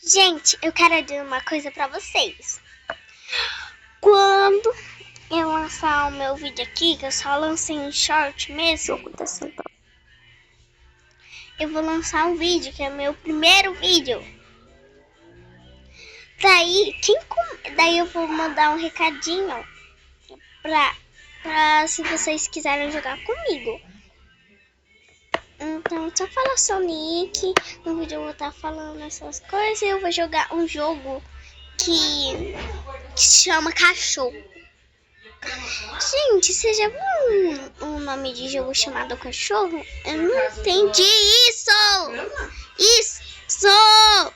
Gente, eu quero dizer uma coisa pra vocês. Quando eu lançar o meu vídeo aqui, que eu só lancei um short mesmo, eu vou lançar um vídeo, que é o meu primeiro vídeo. Daí eu vou mandar um recadinho pra se vocês quiserem jogar comigo. Então, só fala Sonic. No vídeo eu vou estar falando essas coisas. E eu vou jogar um jogo que se chama Cachorro. Gente, você já viu um nome de jogo chamado Cachorro? Eu não entendi isso! Isso!